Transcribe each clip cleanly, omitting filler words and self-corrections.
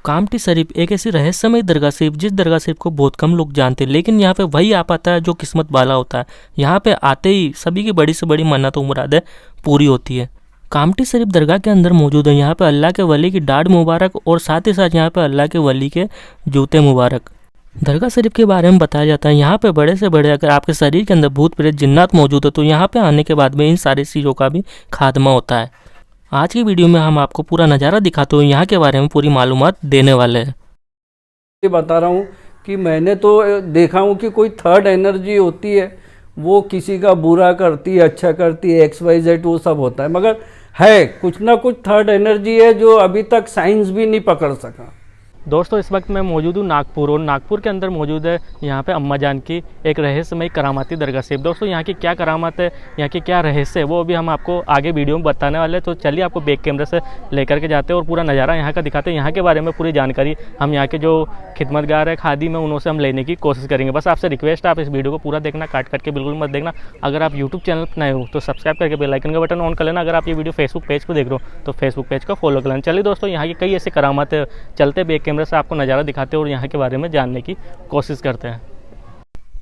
कामटी शरीफ एक ऐसी रहस्यमय दरगाह शरीफ जिस दरगाह शरीफ को बहुत कम लोग जानते हैं, लेकिन यहाँ पे वही आ पाता है जो किस्मत वाला होता है। यहाँ पे आते ही सभी की बड़ी से बड़ी मन्नतों मुरादें पूरी होती है। कामटी शरीफ दरगाह के अंदर मौजूद है यहाँ पे अल्लाह के वली की दाढ़ मुबारक और साथ ही साथ यहाँ पे अल्लाह के वली के जूते मुबारक। दरगाह शरीफ के बारे में बताया जाता है यहाँ पे बड़े से बड़े अगर आपके शरीर के अंदर भूत प्रेत जिन्नात मौजूद है तो यहाँ पे आने के बाद में इन सारी चीज़ों का भी खात्मा होता है। आज की वीडियो में हम आपको पूरा नज़ारा दिखाते हुए यहाँ के बारे में पूरी मालूमात देने वाले हैं। ये बता रहा हूँ कि मैंने तो देखा हूँ कि कोई थर्ड एनर्जी होती है, वो किसी का बुरा करती है, अच्छा करती है, XYZ वो सब होता है, मगर है कुछ ना कुछ थर्ड एनर्जी है जो अभी तक साइंस भी नहीं पकड़ सका। दोस्तों इस वक्त मैं मौजूद हूँ नागपुर और नागपुर के अंदर मौजूद है यहाँ पे अम्मा जान की एक रहस्यमय करामाती दरगाह शरीफ। दोस्तों यहाँ की क्या करामात है, यहाँ की क्या रहस्य है, वो अभी हम आपको आगे वीडियो में बताने वाले हैं। तो चलिए आपको बैक कैमरे से लेकर के जाते हैं और पूरा नज़ारा यहाँ का दिखाते हैं। यहाँ के बारे में पूरी जानकारी हम यहाँ के जो खिदमतगार है खादिम है उनसे हम लेने की कोशिश करेंगे। बस आपसे रिक्वेस्ट है आप इस वीडियो को पूरा देखना, काट के बिल्कुल मत देखना। अगर आप यूट्यूब चैनल पर नए हो तो सब्सक्राइब करके बेल आइकन का बटन ऑन कर लेना। अगर आप ये वीडियो फेसबुक पेज पर देख रहे हो तो फेसबुक पेज को फॉलो कर लेना। चलिए दोस्तों यहाँ की कई ऐसे करामात है, चलते बैक कैमरे से आपको नज़ारा दिखाते हैं और यहाँ के बारे में जानने की कोशिश करते हैं।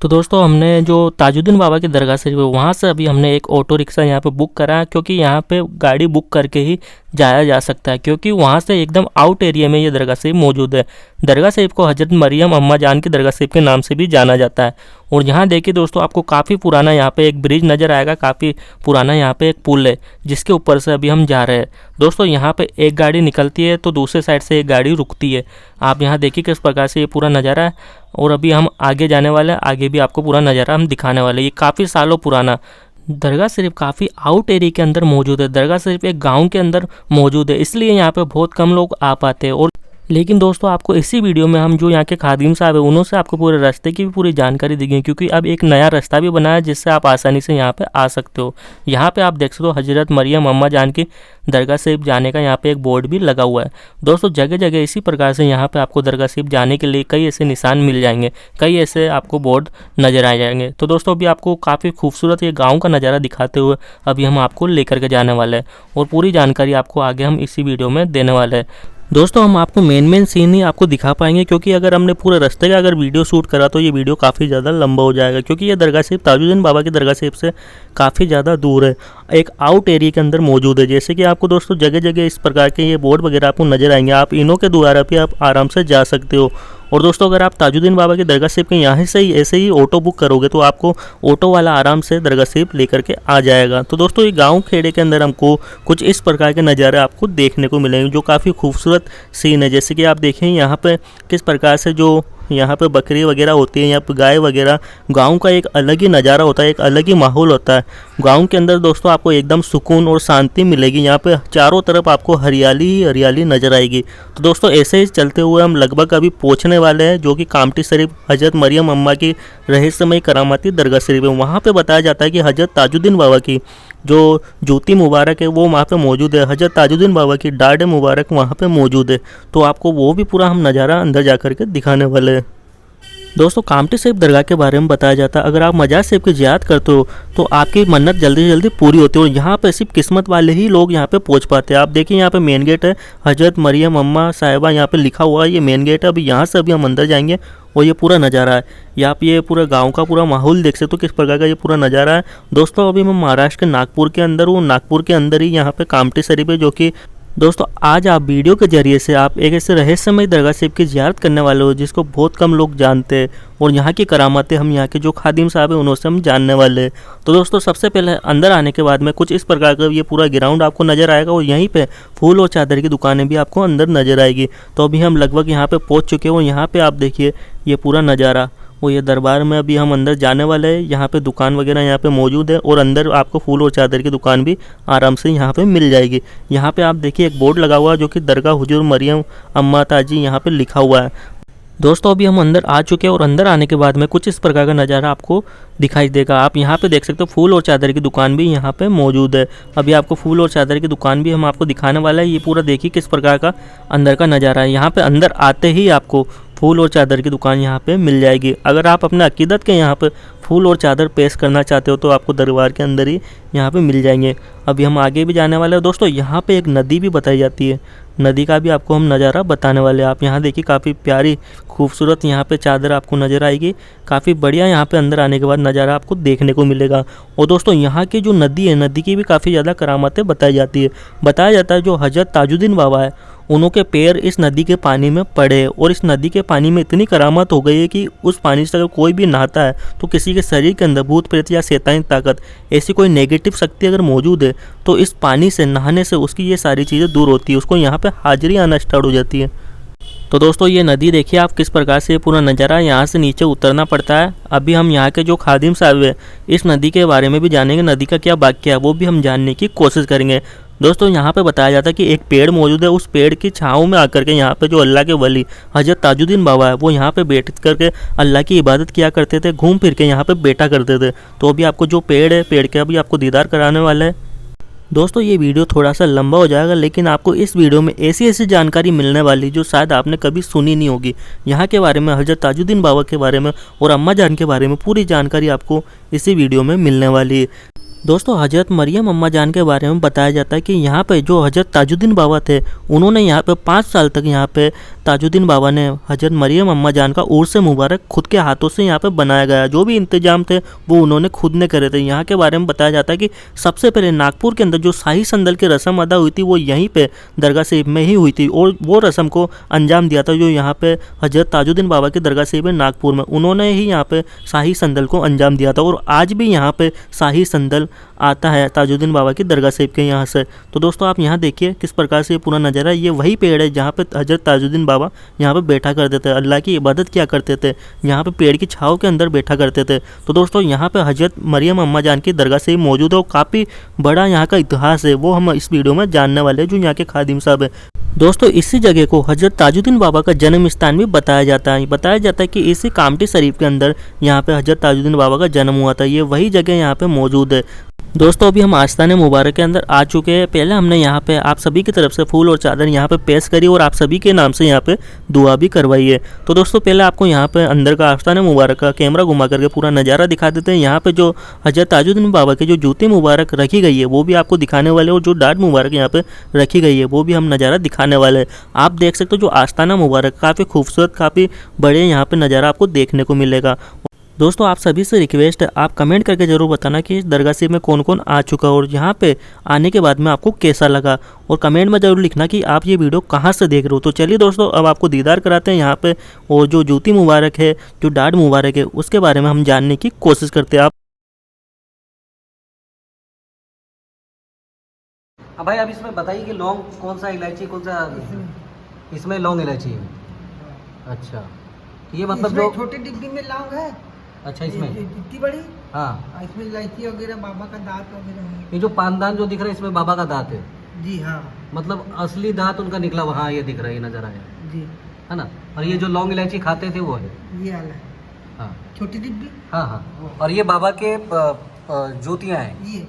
तो दोस्तों हमने जो ताजुद्दीन बाबा की दरगाह शरीफ है वहाँ से अभी हमने एक ऑटो रिक्शा यहाँ पे बुक करा है, क्योंकि यहाँ पे गाड़ी बुक करके ही जाया जा सकता है, क्योंकि वहाँ से एकदम आउट एरिया में ये दरगाह शरीफ मौजूद है। दरगाह शरीफ को हज़रत मरियम अम्मा जान की दरगाह शरीफ के नाम से भी जाना जाता है। और यहाँ देखिए दोस्तों आपको काफ़ी पुराना यहाँ पे एक ब्रिज नज़र आएगा, काफ़ी पुराना यहाँ पे एक पुल है जिसके ऊपर से अभी हम जा रहे हैं। दोस्तों यहाँ पे एक गाड़ी निकलती है तो दूसरे साइड से एक गाड़ी रुकती है। आप यहाँ देखिए किस प्रकार से ये पूरा नज़ारा है। और अभी हम आगे जाने वाले हैं, आगे भी आपको पूरा नज़ारा हम दिखाने वाले हैं। ये काफ़ी सालों पुराना दरगाह शरीफ काफ़ी आउट एरिया के अंदर मौजूद है। दरगाह शरीफ एक गांव के अंदर मौजूद है, इसलिए यहाँ पे बहुत कम लोग आ पाते हैं। और लेकिन दोस्तों आपको इसी वीडियो में हम जो यहाँ के खादिम साहब है उन्होंने आपको पूरे रास्ते की भी पूरी जानकारी दी गई, क्योंकि अब एक नया रास्ता भी बना है जिससे आप आसानी से यहाँ पे आ सकते हो। यहाँ पे आप देख सकते हो हज़रत मरियम अम्मा जान की दरगाह शरीफ जाने का यहाँ पे एक बोर्ड भी लगा हुआ है। दोस्तों जगह जगह इसी प्रकार से यहाँ पे आपको दरगाह शरीफ जाने के लिए कई ऐसे निशान मिल जाएंगे, कई ऐसे आपको बोर्ड नज़र आ जाएंगे। तो दोस्तों अभी आपको काफ़ी खूबसूरत ये गाँव का नज़ारा दिखाते हुए अभी हम आपको लेकर के जाने वाले हैं और पूरी जानकारी आपको आगे हम इसी वीडियो में देने वाले हैं। दोस्तों हम आपको मेन सीन ही आपको दिखा पाएंगे, क्योंकि अगर हमने पूरे रास्ते का अगर वीडियो शूट करा तो ये वीडियो काफ़ी ज़्यादा लंबा हो जाएगा, क्योंकि ये दरगाह शरीफ ताजुद्दीन बाबा की दरगाह शरीफ से काफ़ी ज़्यादा दूर है, एक आउट एरिया के अंदर मौजूद है। जैसे कि आपको दोस्तों जगह जगह इस प्रकार के ये बोर्ड वगैरह आपको नजर आएंगे, आप इन्हों के द्वारा भी आप आराम से जा सकते हो। और दोस्तों अगर आप ताजुद्दीन बाबा की दरगाह शरीफ के यहाँ से ही ऐसे ही ऑटो बुक करोगे तो आपको ऑटो वाला आराम से दरगाह शरीफ लेकर के आ जाएगा। तो दोस्तों ये गांव खेड़े के अंदर हमको कुछ इस प्रकार के नज़ारे आपको देखने को मिलेंगे जो काफ़ी खूबसूरत सीन है। जैसे कि आप देखें यहाँ पे किस प्रकार से जो यहाँ पे बकरी वगैरह होती है, यहाँ पे गाय वगैरह, गांव का एक अलग ही नज़ारा होता है, एक अलग ही माहौल होता है। गांव के अंदर दोस्तों आपको एकदम सुकून और शांति मिलेगी। यहाँ पे चारों तरफ आपको हरियाली ही हरियाली नज़र आएगी। तो दोस्तों ऐसे ही चलते हुए हम लगभग अभी पहुँचने वाले हैं, जो कि कामटी शरीफ हज़रत मरियम अम्मा की रहस्यमय करामाती दरगाह शरीफ है। वहाँ पर बताया जाता है कि हज़रत ताजुद्दीन बाबा की जो जूती मुबारक है वो वहाँ पे मौजूद है, हज़रत ताजुद्दीन बाबा की दाढ़ मुबारक वहाँ पे मौजूद है। तो आपको वो भी पूरा हम नज़ारा अंदर जा कर के दिखाने वाले हैं। दोस्तों कामटी शरीफ दरगाह के बारे में बताया जाता है अगर आप मजार शरीफ की ज़ियारत करते हो तो आपकी मन्नत जल्दी से जल्दी पूरी होती है, और यहाँ पे सिर्फ किस्मत वाले ही लोग यहाँ पे पहुँच पाते हैं। आप देखिए यहाँ पे मेन गेट है, हज़रत मरियम अम्मा साहिबा यहाँ पे लिखा हुआ है, ये मेन गेट है। अभी यहाँ से अभी हम अंदर जाएंगे और ये पूरा नज़ारा है। यहाँ पे ये पूरा गांव का पूरा माहौल देख सकते हो किस प्रकार का ये पूरा नज़ारा है। दोस्तों अभी मैं महाराष्ट्र के नागपुर के अंदर हूँ, नागपुर के अंदर ही यहाँ पे कामटी शरीफ है, जो कि दोस्तों आज आप वीडियो के जरिए से आप एक ऐसे रहस्यमय दरगाह शरीफ की ज़ियारत करने वाले हो जिसको बहुत कम लोग जानते हैं, और यहाँ की करामातें हम यहाँ के जो खादिम साहब हैं उनसे हम जानने वाले हैं। तो दोस्तों सबसे पहले अंदर आने के बाद में कुछ इस प्रकार का ये पूरा ग्राउंड आपको नज़र आएगा, और यहीं पे फूल और चादर की दुकानें भी आपको अंदर नज़र आएगी। तो अभी हम लगभग यहाँ पे पहुँच चुके हैं और यहाँ पे आप देखिए ये पूरा नज़ारा, वो ये दरबार में अभी हम अंदर जाने वाले हैं। यहाँ पे दुकान वगैरह यहाँ पे मौजूद है, और अंदर आपको फूल और चादर की दुकान भी आराम से यहाँ पे मिल जाएगी। यहाँ पे आप देखिए एक बोर्ड लगा हुआ है जो कि दरगाह हुजूर मरियम अम्मा ताजी यहाँ पे लिखा हुआ है। दोस्तों अभी हम अंदर आ चुके हैं और अंदर आने के बाद में कुछ इस प्रकार का नज़ारा आपको दिखाई देगा। आप यहाँ पे देख सकते हो फूल और चादर की दुकान भी यहाँ पे मौजूद है। अभी आपको फूल और चादर की दुकान भी हम आपको दिखाने वाला है। ये पूरा देखिए किस प्रकार का अंदर का नज़ारा है। यहाँ पे अंदर आते ही आपको फूल और चादर की दुकान यहाँ पे मिल जाएगी। अगर आप अपने अकीदत के यहाँ पे फूल और चादर पेश करना चाहते हो तो आपको दरबार के अंदर ही यहाँ पे मिल जाएंगे। अभी हम आगे भी जाने वाले हैं दोस्तों। यहाँ पे एक नदी भी बताई जाती है, नदी का भी आपको हम नज़ारा बताने वाले हैं। आप यहाँ देखिए काफ़ी प्यारी खूबसूरत यहाँ पे चादर आपको नज़र आएगी। काफ़ी बढ़िया यहाँ पे अंदर आने के बाद नज़ारा आपको देखने को मिलेगा। और दोस्तों यहाँ की जो नदी है, नदी की भी काफ़ी ज़्यादा करामातें बताई जाती है। बताया जाता है जो हज़रत ताजुद्दीन बाबा है उन्हों के पैर इस नदी के पानी में पड़े और इस नदी के पानी में इतनी करामत हो गई है कि उस पानी से अगर कोई भी नहाता है तो किसी के शरीर के अंदर भूत प्रेत या शैतानी ताकत ऐसी कोई नेगेटिव शक्ति अगर मौजूद है तो इस पानी से नहाने से उसकी ये सारी चीज़ें दूर होती है, उसको यहाँ पे हाजिरी आना स्टार्ट हो जाती है। तो दोस्तों ये नदी देखिए आप किस प्रकार से पूरा नज़ारा यहाँ से नीचे उतरना पड़ता है। अभी हम यहाँ के जो खादिम साहब है इस नदी के बारे में भी जानेंगे, नदी का क्या वाक्य है वो भी हम जानने की कोशिश करेंगे। दोस्तों यहाँ पे बताया जाता है कि एक पेड़ मौजूद है, उस पेड़ की छाँव में आकर के यहाँ पे जो अल्लाह के वली हज़रत ताजुद्दीन बाबा है वो यहाँ पे बैठ करके अल्लाह की इबादत किया करते थे, घूम फिर के यहाँ पे बैठा करते थे। तो अभी आपको जो पेड़ है, पेड़ का भी आपको दीदार कराने वाला है। दोस्तों ये वीडियो थोड़ा सा लंबा हो जाएगा लेकिन आपको इस वीडियो में ऐसी ऐसी जानकारी मिलने वाली जो शायद आपने कभी सुनी नहीं होगी। यहाँ के बारे में, हज़रत ताजुद्दीन बाबा के बारे में और अम्मा जान के बारे में पूरी जानकारी आपको इसी वीडियो में मिलने वाली है। दोस्तों हज़रत मरियम अम्मा जान के बारे में बताया जाता है कि यहाँ पे जो हज़रत ताजुद्दीन बाबा थे उन्होंने यहाँ पे 5 साल तक यहाँ पे ताजुद्दीन बाबा ने हज़रत मरियम अम्मा जान का उर्स मुबारक खुद के हाथों से यहाँ पे बनाया गया। जो भी इंतजाम थे वो उन्होंने खुद ने करे थे। यहाँ के बारे में बताया जाता है कि सबसे पहले नागपुर के अंदर जो शाही संदल की रस्म अदा हुई थी वो यहीं पर दरगाह शरीफ में ही हुई थी और वो रस्म को अंजाम दिया था जो यहाँ पे हज़रत ताजुद्दीन बाबा की दरगाह शरीफ है नागपुर में, उन्होंने ही यहाँ पे शाही संदल को अंजाम दिया था। और आज भी यहाँ पे शाही संदल आता है ताजुद्दीन बाबा की दरगाह शरीफ के यहाँ से। तो दोस्तों आप यहाँ देखिए किस प्रकार से ये पूरा नज़ारा, ये वही पेड़ है जहाँ पे हज़रत ताजुद्दीन बाबा यहाँ पे बैठा करते थे, अल्लाह की इबादत किया करते थे, यहाँ पे पेड़ की छाँव के अंदर बैठा करते थे। तो दोस्तों यहाँ पे हज़रत मरियम अम्मा जान की दरगाह शरीफ मौजूद है और काफ़ी बड़ा यहाँ का इतिहास है, वो हम इस वीडियो में जानने वाले हैं जो यहाँ के खादिम साहब है। दोस्तों इसी जगह को हज़रत ताजुद्दीन बाबा का जन्म स्थान भी बताया जाता है। बताया जाता है कि इसी कामटी शरीफ के अंदर यहाँ पे हज़रत ताजुद्दीन बाबा का जन्म हुआ था। ये वही जगह यहाँ पे मौजूद है। दोस्तों अभी हम आस्ताने मुबारक के अंदर आ चुके हैं। पहले हमने यहाँ पे आप सभी की तरफ से फूल और चादर यहाँ पे पेश करी और आप सभी के नाम से यहाँ पे दुआ भी करवाई है। तो दोस्तों पहले आपको यहाँ पे अंदर का आस्ताने मुबारक का कैमरा घुमा करके पूरा नज़ारा दिखा देते हैं। यहाँ पे जो हज़रत ताजुद्दीन बाबा की जो जूती मुबारक रखी गई है वो भी आपको दिखाने वाले, और जो डाट मुबारक यहाँ पे रखी गई है वो भी हम नज़ारा दिखाने वाले हैं। आप देख सकते हो जो आस्ताना मुबारक काफ़ी खूबसूरत, काफ़ी बड़े यहाँ पे नज़ारा आपको देखने को मिलेगा। दोस्तों आप सभी से रिक्वेस्ट है आप कमेंट करके ज़रूर बताना कि इस दरगाह शरीफ में कौन कौन आ चुका और यहाँ पे आने के बाद में आपको कैसा लगा, और कमेंट में ज़रूर लिखना कि आप ये वीडियो कहाँ से देख रहे हो। तो चलिए दोस्तों अब आपको दीदार कराते हैं यहाँ पे, और जो जूती मुबारक है, जो डाट मुबारक है उसके बारे में हम जानने की कोशिश करते हैं। अब भाई आप इसमें बताइए कि लौंग कौन सा इलायची, कौन सा इसमें लौंग इलायची है। अच्छा ये मतलब जो छोटी डिब्बी में लौंग है। अच्छा इसमें इतनी बड़ी, हाँ इसमें इलायची वगैरह, बाबा का दांत वगैरह है। ये जो पानदान जो दिख रहा है इसमें बाबा का दांत है। जी हाँ, मतलब असली दांत उनका निकला हुआ, हाँ ये दिख रहा है, ये नजर आया जी है ना। और ये जो लौंग इलायची खाते थे वो है, ये वाला है, हाँ छोटी डिब्बी। हाँ हाँ। और ये बाबा के जूतियाँ हैं,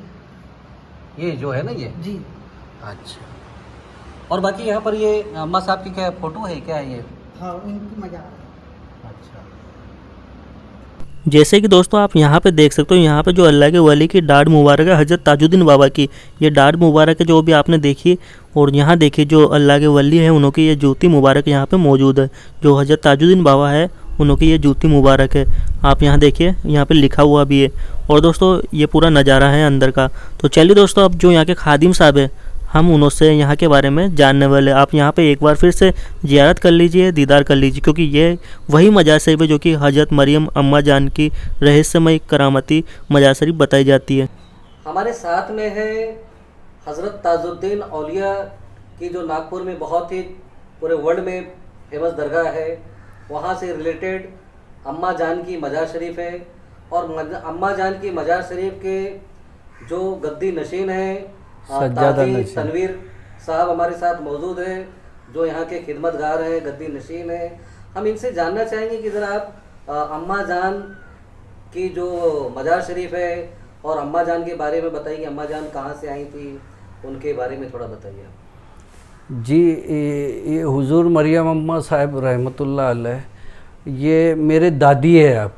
ये जो है ना ये। जी अच्छा, और बाकी यहाँ पर ये अम्मा साहब की क्या फोटो है, क्या है ये? हाँ उनकी मजा। अच्छा जैसे कि दोस्तों आप यहाँ पे देख सकते हो, यहाँ पे जो अल्लाह के वली की डाढ़ मुबारक है हज़रत ताजुद्दीन बाबा की, ये डाढ़ मुबारक है जो भी आपने देखी। और यहाँ देखिए जो अल्लाह के वली है उन्हों की ये जूती मुबारक यहाँ पे मौजूद है। जो हज़रत ताजुद्दीन बाबा है उन्हों की ये जूती मुबारक है। आप यहाँ देखिए यहाँ पे लिखा हुआ भी है। और दोस्तों ये पूरा नज़ारा है अंदर का। तो चलिए दोस्तों अब जो यहाँ के खादिम साहब है हम उन्हों से यहाँ के बारे में जानने वाले। आप यहाँ पे एक बार फिर से ज़ियारत कर लीजिए, दीदार कर लीजिए, क्योंकि ये वही मजार शरीफ है जो कि हज़रत मरियम अम्मा जान की रहस्यमय करामती मजार शरीफ बताई जाती है। हमारे साथ में है हज़रत ताजुद्दीन औलिया की जो नागपुर में बहुत ही पूरे वर्ल्ड में फेमस दरगाह है, वहाँ से रिलेटेड अम्मा जान की मजार शरीफ है। और अम्मा जान की मजार शरीफ के जो गद्दी नशीन हैं ताजी तनवीर साहब हमारे साथ मौजूद हैं, जो यहाँ के खिदमतगार हैं, गद्दी नशीन हैं। हम इनसे जानना चाहेंगे कि ज़रा आप अम्मा जान की जो मजार शरीफ है और अम्मा जान के बारे में बताइए, अम्मा जान कहाँ से आई थी, उनके बारे में थोड़ा बताइए आप। जी, ये हुजूर मरियम अम्मा साहब रहमतुल्लाह अलैह ये मेरे दादी है, आप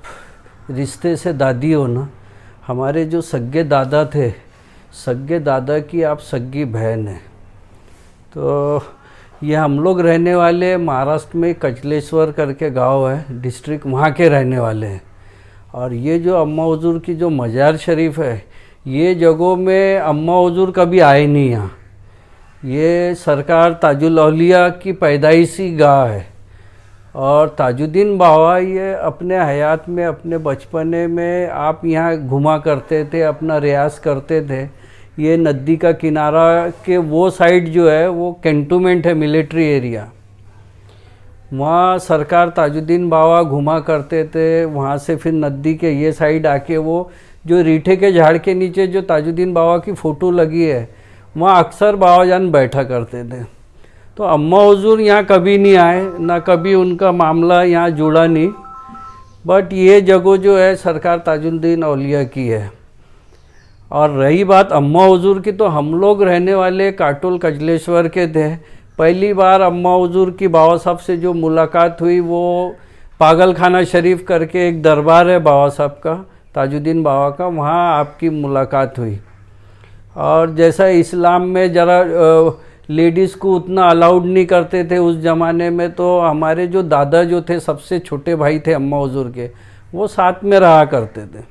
रिश्ते से दादी हो ना। हमारे जो सग्गे दादा थे, सग्गे दादा की आप सग्गी बहन है। तो ये हम लोग रहने वाले महाराष्ट्र में कचलेश्वर करके गांव है, डिस्ट्रिक्ट, वहाँ के रहने वाले हैं। और ये जो अम्मा हुजूर की जो मज़ार शरीफ है, ये जगहों में अम्मा हुजूर कभी आए नहीं यहाँ। ये सरकार ताजुल औलिया की पैदाइशी गाह है। और ताजुद्दीन बाबा ये अपने हयात में, अपने बचपने में आप यहाँ घुमा करते थे, अपना रियाज करते थे। ये नदी का किनारा के वो साइड जो है वो कैंटोनमेंट है, मिलिट्री एरिया। वहाँ सरकार ताजुद्दीन बाबा घुमा करते थे। वहाँ से फिर नदी के ये साइड आके वो जो रीठे के झाड़ के नीचे जो ताजुद्दीन बाबा की फ़ोटो लगी है, वहाँ अक्सर बाबा जान बैठा करते थे। तो अम्मा हुजूर यहाँ कभी नहीं आए, ना कभी उनका मामला यहाँ जुड़ा नहीं। बट ये जगह जो है सरकार ताजुद्दीन औलिया की है। और रही बात अम्मा हुजूर की, तो हम लोग रहने वाले काटोल कजलेश्वर के थे। पहली बार अम्मा हुजूर की बाबा साहब से जो मुलाकात हुई वो पागल खाना शरीफ करके एक दरबार है बाबा साहब का, ताजुद्दीन बाबा का, वहाँ आपकी मुलाकात हुई। और जैसा इस्लाम में ज़रा लेडीज़ को उतना अलाउड नहीं करते थे उस ज़माने में, तो हमारे जो दादा जो थे, सबसे छोटे भाई थे अम्मा हुजूर के, वो साथ में रहा करते थे।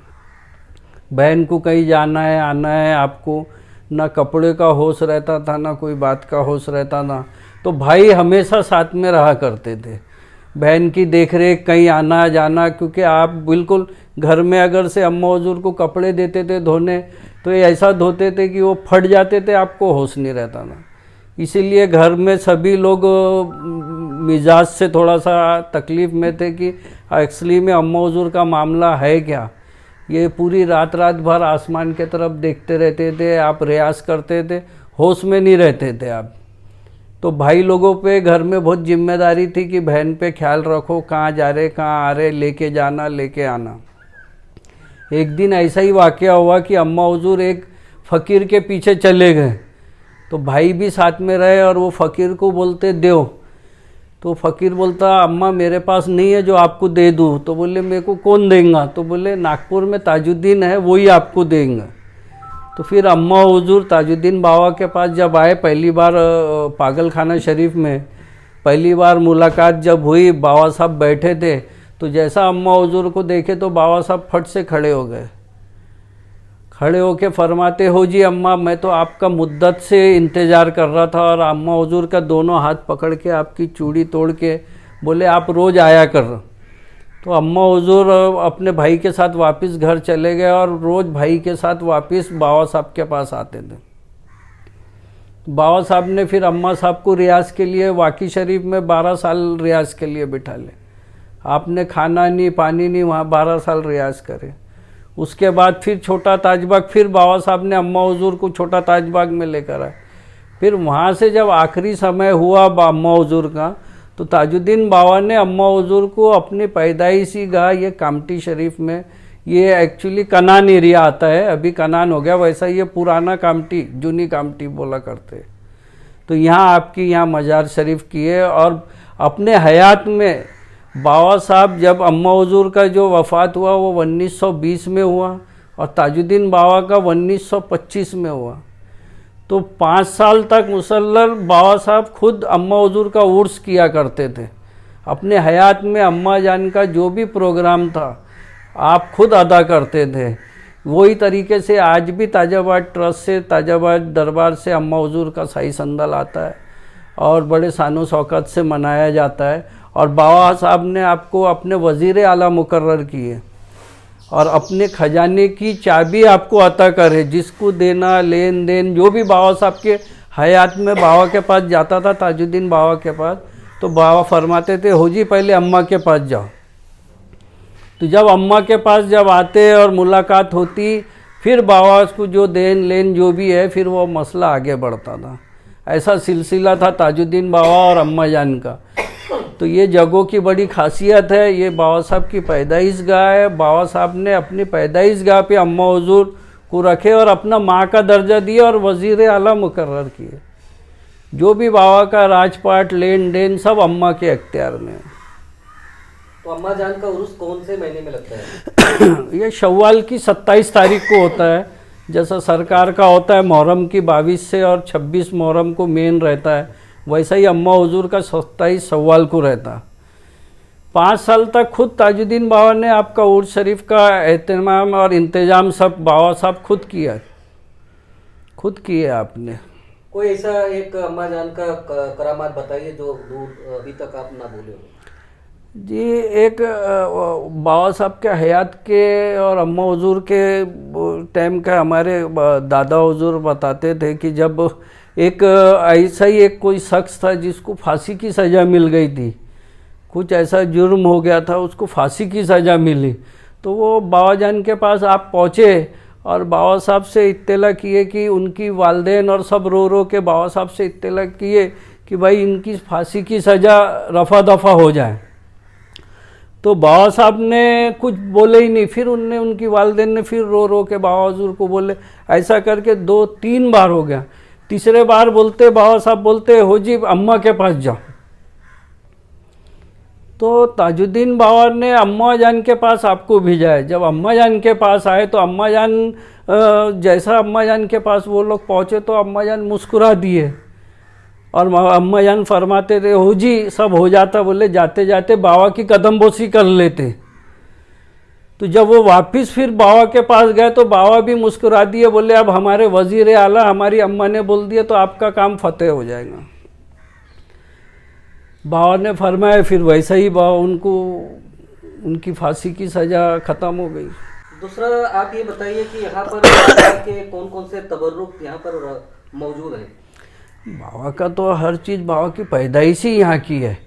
बहन को कहीं जाना है, आना है, आपको ना कपड़े का होश रहता था, ना कोई बात का होश रहता था। तो भाई हमेशा साथ में रहा करते थे। बहन की देखरेख, कहीं आना जाना, क्योंकि आप बिल्कुल घर में अगर से अम्मा हुजूर को कपड़े देते थे धोने, तो ये ऐसा धोते थे कि वो फट जाते थे, आपको होश नहीं रहता था। इसीलिए घर में सभी लोग मिजाज से थोड़ा सा तकलीफ़ में थे कि एक्चुअली में अम्मा हुजूर का मामला है क्या। ये पूरी रात भर आसमान के तरफ देखते रहते थे, आप रियाज करते थे, होश में नहीं रहते थे आप। तो भाई लोगों पे घर में बहुत जिम्मेदारी थी कि बहन पे ख्याल रखो, कहाँ जा रहे, कहाँ आ रहे, लेके जाना, लेके आना। एक दिन ऐसा ही वाक़या हुआ कि अम्मा हुजूर एक फ़कीर के पीछे चले गए। तो भाई भी साथ में रहे और वो फ़कीर को बोलते दो। तो फ़कीर बोलता अम्मा मेरे पास नहीं है जो आपको दे दूँ। तो बोले मेरे को कौन देगा? तो बोले नागपुर में ताजुद्दीन है, वही आपको देंगे। तो फिर अम्मा हुजूर ताजुद्दीन बाबा के पास जब आए पहली बार, पागल खाना शरीफ में पहली बार मुलाकात जब हुई, बाबा साहब बैठे थे, तो जैसा अम्मा हुजूर को देखे तो बाबा साहब फट से खड़े हो गए। खड़े होके फरमाते हो जी अम्मा, मैं तो आपका मुद्दत से इंतज़ार कर रहा था। और अम्मा हुजूर का दोनों हाथ पकड़ के आपकी चूड़ी तोड़ के बोले आप रोज़ आया कर। तो अम्मा हुजूर अपने भाई के साथ वापस घर चले गए और रोज़ भाई के साथ वापस बाबा साहब के पास आते थे। बाबा साहब ने फिर अम्मा साहब को रियाज के लिए वाकी शरीफ में 12 साल रियाज के लिए बिठा ले। आपने खाना नहीं, पानी नहीं, वहाँ 12 साल रियाज करे। उसके बाद फिर छोटा ताजबाग, फिर बाबा साहब ने अम्मा हुजूर को छोटा ताजबाग में लेकर आए। फिर वहाँ से जब आखिरी समय हुआ अम्मा हुजूर का, तो ताजुद्दीन बाबा ने अम्मा हुजूर को अपनी पैदाइशी गाह ये कामटी शरीफ में, ये एक्चुअली कनान एरिया आता है, अभी कनान हो गया, वैसा ये पुराना कामटी, जूनी कामटी बोला करते। तो यहाँ आपकी यहाँ मज़ार शरीफ की है। और अपने हयात में बाबा साहब जब अम्मा हुजूर का जो वफ़ात हुआ वो 1920 में हुआ और ताजुद्दीन बाबा का 1925 में हुआ। तो 5 साल तक मुसल्सल बाबा साहब खुद अम्मा हुजूर का उर्स किया करते थे। अपने हयात में अम्मा जान का जो भी प्रोग्राम था आप खुद अदा करते थे। वही तरीके से आज भी ताजाबाद ट्रस्ट से, ताजाबाद दरबार से अम्मा हुजूर का शाही संदल आता है और बड़े शानो शौकत से मनाया जाता है। और बाबा साहब ने आपको अपने वज़ीर आला मुकर्रर किए और अपने खजाने की चाबी आपको अता करे, जिसको देना, लेन देन, जो भी बाबा साहब के हयात में बाबा के पास जाता था, ताजुद्दीन बाबा के पास, तो बाबा फरमाते थे हो जी पहले अम्मा के पास जाओ। तो जब अम्मा के पास जब आते और मुलाकात होती, फिर बाबा को जो देन लेन जो भी है, फिर वो मसला आगे बढ़ता था। ऐसा सिलसिला था ताजुद्दीन बाबा और अम्मा जान का। तो ये जगहों की बड़ी खासियत है। ये बाबा साहब की पैदाइश गाह है। बाबा साहब ने अपनी पैदाइश गाह पे अम्मा हुजूर को रखे और अपना माँ का दर्जा दिया और वज़ीर आला मुकर्रर किए। जो भी बाबा का राजपाट, लेन देन सब अम्मा के अख्तियार में है। तो अम्मा जान का उर्स कौन से महीने में लगता है? ये शव्वाल की 27 तारीख को होता है, जैसा सरकार का होता है मुहर्रम की 22 से और 26 मुहर्रम को मेन रहता है, वैसा ही अम्मा हुजूर का 27 शव्वाल को रहता है। 5 साल तक खुद ताजुद्दीन बाबा ने आपका उर्स शरीफ का एहतमाम और इंतज़ाम सब बाबा साहब खुद किया आपने। कोई ऐसा एक अम्मा जान का करामात बताइए जो दूर अभी तक आप ना भूले हो। जी, एक बाबा साहब के हयात के और अम्मा हुजूर के टाइम का हमारे दादा हुजूर बताते थे कि जब एक ऐसा ही एक कोई शख्स था जिसको फांसी की सज़ा मिल गई थी, कुछ ऐसा जुर्म हो गया था, उसको फांसी की सज़ा मिली, तो वो बाबा जान के पास आप पहुँचे और बाबा साहब से इत्तला किए कि उनकी वालदेन और सब रो रो के बाबा साहब से इत्तला किए कि भाई इनकी फांसी की सज़ा रफ़ा दफ़ा हो जाए। तो बाबा साहब ने कुछ बोले ही नहीं, फिर उनकी वालदेन ने फिर रो रो के बाबा हुजूर को बोले, ऐसा करके 2-3 बार हो गया। तीसरे बार बोलते बाबा साहब बोलते हो जी अम्मा के पास जाओ। तो ताजुद्दीन बाबा ने अम्मा जान के पास आपको भेजा है। जब अम्मा जान के पास आए तो अम्मा जान जैसा अम्मा जान के पास वो लोग पहुँचे तो अम्मा जान मुस्कुरा दिए और अम्मा जान फरमाते थे हो जी सब हो जाता, बोले जाते जाते बाबा की कदम बोसी कर लेते। तो जब वो वापस फिर बाबा के पास गए तो बाबा भी मुस्कुरा दिए, बोले अब हमारे वजीर आला हमारी अम्मा ने बोल दिया तो आपका काम फतेह हो जाएगा। बाबा ने फरमाया, फिर वैसा ही बाबा उनकी फांसी की सज़ा ख़त्म हो गई। दूसरा आप ये बताइए कि यहाँ पर के कौन कौन से तबर्रुक यहाँ पर मौजूद हैं? बाबा का तो हर चीज़ बाबा की पैदाइश ही यहाँ की है।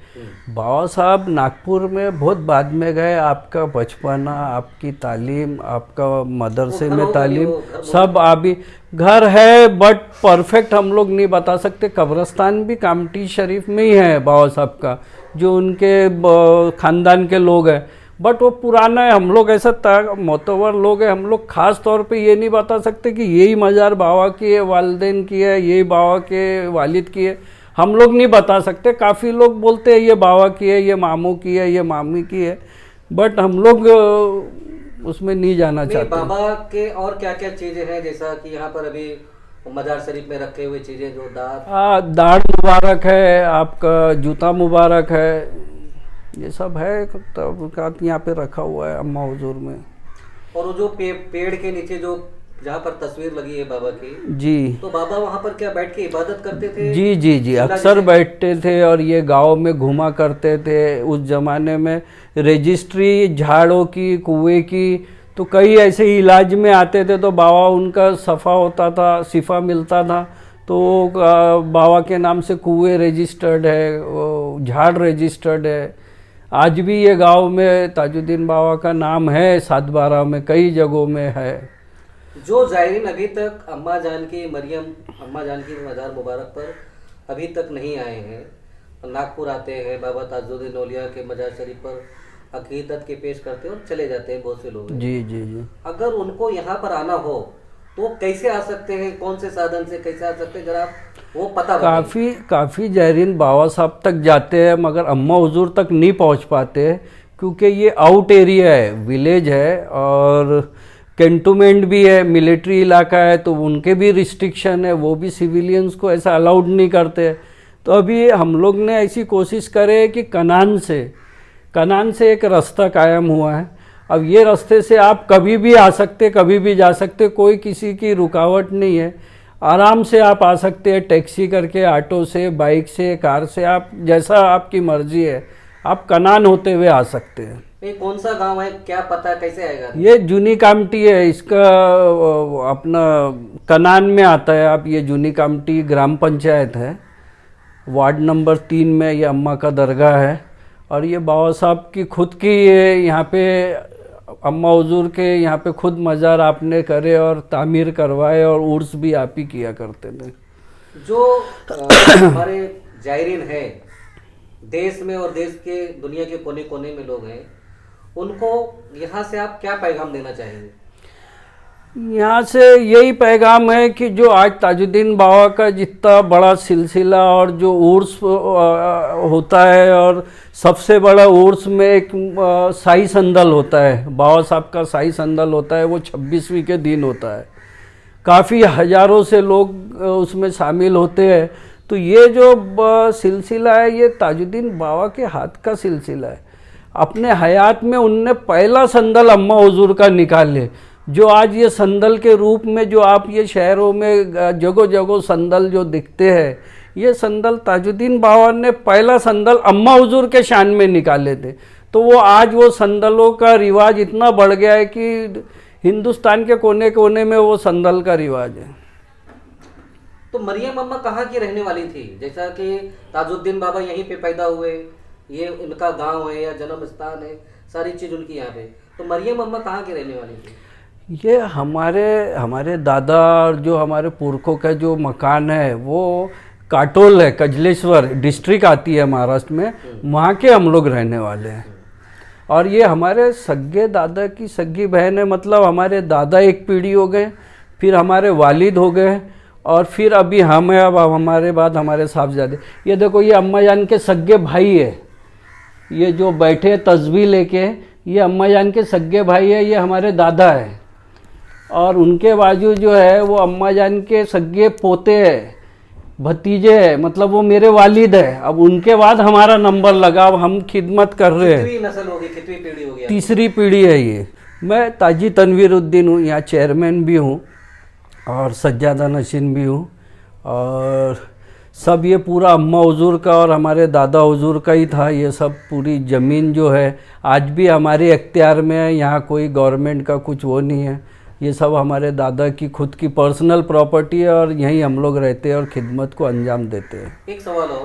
बाबा साहब नागपुर में बहुत बाद में गए, आपका बचपना, आपकी तालीम, आपका मदरसे में तालीम सब अभी घर है, बट परफेक्ट हम लोग नहीं बता सकते। कब्रस्तान भी कामटी शरीफ में ही है बाबा साहब का, जो उनके ख़ानदान के लोग हैं, बट वो पुराना है। हम लोग ऐसा मोतबर लोग हैं, हम लोग ख़ास तौर पे ये नहीं बता सकते कि यही मज़ार बाबा की है, वालिदैन की है, यही बाबा के वालिद की है, हम लोग नहीं बता सकते। काफ़ी लोग बोलते हैं ये बाबा की है, ये मामू की है, ये मामी की है, बट हम लोग उसमें नहीं जाना चाहते। बाबा के और क्या क्या चीज़ें हैं, जैसा कि यहाँ पर अभी मज़ार शरीफ में रखे हुए चीज़ें जो दाढ़ मुबारक है, आपका जूता मुबारक है, ये सब है तब यहाँ पे रखा हुआ है अम्मा हुजूर में। और वो जो पेड़ के नीचे जो जहाँ पर तस्वीर लगी है बाबा की, जी, तो बाबा वहाँ पर क्या बैठ के इबादत करते थे? जी जी जी, अक्सर बैठते थे और ये गांव में घुमा करते थे। उस ज़माने में रजिस्ट्री झाड़ों की, कुएं की, तो कई ऐसे इलाज में आते थे तो बाबा उनका सफ़ा होता था, शिफा मिलता था, तो बाबा के नाम से कुएं रजिस्टर्ड है, झाड़ रजिस्टर्ड है। आज भी ये गांव में ताजुद्दीन बाबा का नाम है, 7-12 में कई जगहों में है। जो जायरीन अभी तक अम्मा जान की मज़ार मुबारक पर अभी तक नहीं आए हैं, नागपुर आते हैं, बाबा ताजुद्दीन औलिया के मज़ार शरीफ पर अकीदत के पेश करते हैं और चले जाते हैं बहुत से लोग। जी जी जी, अगर उनको यहाँ पर आना हो तो कैसे आ सकते हैं, कौन से साधन से कैसे आ सकते हैं, जरा वो पता काफ़ी जायरीन बाबा साहब तक जाते हैं मगर अम्मा हुजूर तक नहीं पहुँच पाते, क्योंकि ये आउट एरिया है, विलेज है और कैंटोनमेंट भी है, मिलिट्री इलाका है, तो उनके भी रिस्ट्रिक्शन है, वो भी सिविलियंस को ऐसा अलाउड नहीं करते। तो अभी हम लोग ने ऐसी कोशिश करे कि कनान से एक रास्ता कायम हुआ है। अब ये रास्ते से आप कभी भी आ सकते, कभी भी जा सकते, कोई किसी की रुकावट नहीं है, आराम से आप आ सकते हैं, टैक्सी करके, ऑटो से, बाइक से, कार से, आप जैसा आपकी मर्जी है, आप कनान होते हुए आ सकते हैं। ये कौन सा गांव है, क्या पता, कैसे आएगा? ये जूनी कामटी है, इसका अपना कनान में आता है। आप ये जूनी कामटी ग्राम पंचायत है, वार्ड नंबर 3 में ये अम्मा का दरगाह है और ये बाबा साहब की खुद की यहाँ पे अम्मा हुजूर के यहाँ पे खुद मज़ार आपने करे और तामीर करवाए और उर्स भी आप ही किया करते थे। जो हमारे जायरीन हैं देश में और देश के दुनिया के कोने कोने में लोग हैं, उनको यहाँ से आप क्या पैगाम देना चाहेंगे? यहाँ से यही पैगाम है कि जो आज ताजुद्दीन बाबा का जितना बड़ा सिलसिला और जो उर्स होता है, और सबसे बड़ा उर्स में एक साई संदल होता है, बाबा साहब का साई संदल होता है, वो 26वीं के दिन होता है। काफ़ी हज़ारों से लोग उसमें शामिल होते हैं। तो ये जो सिलसिला है ये ताजुद्दीन बाबा के हाथ का सिलसिला है। अपने हयात में उनने पहला संदल अम्मा हुजूर का निकाले, जो आज ये संदल के रूप में जो आप ये शहरों में जगह जगह संदल जो दिखते हैं, ये संदल ताजुद्दीन बाबा ने पहला संदल अम्मा हुजूर के शान में निकाले थे। तो वो आज वो संदलों का रिवाज इतना बढ़ गया है कि हिंदुस्तान के कोने कोने में वो संदल का रिवाज है। तो मरियम अम्मा कहाँ की रहने वाली थी? जैसा कि ताजुद्दीन बाबा यहीं पे पैदा हुए, ये इनका गांव है या जन्म स्थान है, सारी चीज़ उनकी यहाँ पे। तो मरियम अम्मा कहाँ की रहने वाली थी? ये हमारे दादा और जो हमारे पुरखों का जो मकान है वो काटोल है, कजलेश्वर डिस्ट्रिक्ट आती है महाराष्ट्र में, वहाँ के हम लोग रहने वाले हैं। और ये हमारे सगे दादा की सगी बहन है, मतलब हमारे दादा एक पीढ़ी हो गए, फिर हमारे वालिद हो गए, और फिर अभी हम हैं, अब हमारे बाद हमारे साहबजादे। ये देखो ये अम्मा जान के सगे भाई है, ये जो बैठे तस्वीर लेके, ये अम्मा जान के सगे भाई है, ये हमारे दादा है। और उनके बाजू जो है वो अम्मा जान के सगे पोते हैं, भतीजे हैं, मतलब वो मेरे वालिद है। अब उनके बाद हमारा नंबर लगा, अब हम खिदमत कर रहे हैं। कितनी नस्ल होगी, कितनी पीढ़ी होगी? तीसरी पीढ़ी है ये। मैं ताजी तनवीरुद्दीन हूँ, यहाँ चेयरमैन भी हूँ और सज्जादा नशीन भी हूँ। और सब ये पूरा अम्मा हुजूर का और हमारे दादा हुजूर का ही था। ये सब पूरी ज़मीन जो है आज भी हमारे इख्तियार में है, यहाँ कोई गवर्नमेंट का कुछ वो नहीं है। ये सब हमारे दादा की खुद की पर्सनल प्रॉपर्टी है और यहीं हम लोग रहते हैं और खिदमत को अंजाम देते हैं। एक सवाल और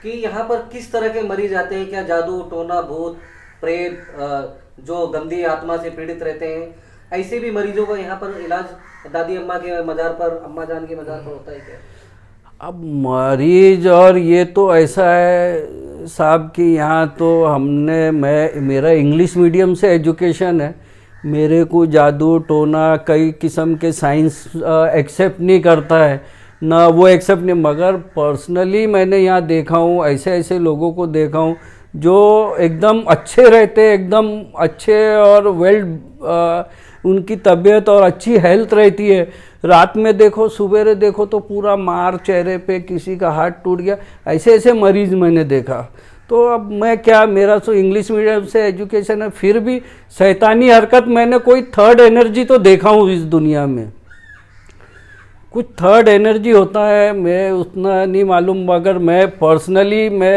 कि यहाँ पर किस तरह के मरीज आते हैं? क्या जादू टोना भूत प्रेत जो गंदी आत्मा से पीड़ित रहते हैं, ऐसे भी मरीजों का यहाँ पर इलाज दादी अम्मा के मज़ार पर, अम्मा जान के मज़ार पर होता है क्या? अब मरीज और ये तो ऐसा है साहब कि यहाँ तो मेरा इंग्लिश मीडियम से एजुकेशन है, मेरे को जादू टोना कई किस्म के साइंस एक्सेप्ट नहीं करता है, ना वो एक्सेप्ट नहीं। मगर पर्सनली मैंने यहाँ देखा हूँ, ऐसे ऐसे लोगों को देखा हूँ जो एकदम अच्छे रहते, एकदम अच्छे और उनकी तबीयत और अच्छी हेल्थ रहती है। रात में देखो, सुबेरे देखो तो पूरा मार चेहरे पे, किसी का हाथ टूट गया, ऐसे ऐसे मरीज मैंने देखा। तो अब मैं क्या, मेरा तो इंग्लिश मीडियम से एजुकेशन है, फिर भी शैतानी हरकत मैंने कोई थर्ड एनर्जी तो देखा हूँ इस दुनिया में। कुछ थर्ड एनर्जी होता है, मैं उतना नहीं मालूम, मगर मैं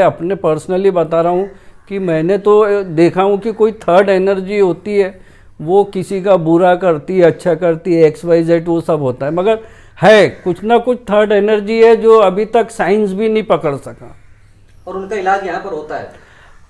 अपने पर्सनली बता रहा हूँ कि मैंने तो देखा हूँ कि कोई थर्ड एनर्जी होती है, वो किसी का बुरा करती है, अच्छा करती है, XYZ वो सब होता है। मगर है कुछ ना कुछ थर्ड एनर्जी है जो अभी तक साइंस भी नहीं पकड़ सका। और उनका इलाज यहाँ पर होता है?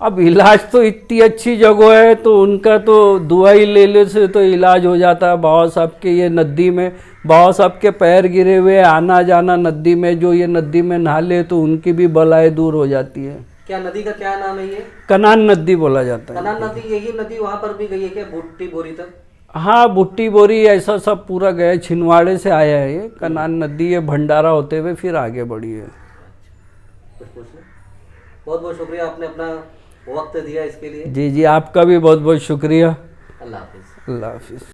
अब इलाज तो इतनी अच्छी जगह है तो उनका तो दुआई लेने से तो इलाज हो जाता है। बाबा साहब के ये नदी में, बाबा साहब के पैर गिरे हुए, आना जाना नदी में, जो ये नदी में नहा ले तो उनकी भी बलाएं दूर हो जाती है। क्या नदी का क्या नाम है ये? कनान नदी बोला जाता है। कनान नदी, यही नदी वहाँ पर भी गई है क्या, भुट्टी बोरी तक? हाँ, भुट्टी बोरी ऐसा सब पूरा गया, छिंदवाड़े से आया है ये कनान नदी, ये भंडारा होते हुए फिर आगे बढ़ी है। कुछ पूछना? बहुत बहुत शुक्रिया, आपने अपना वक्त दिया इसके लिए। जी जी, आपका भी बहुत बहुत शुक्रिया। अल्लाह हाफिज़। अल्लाह हाफिज़।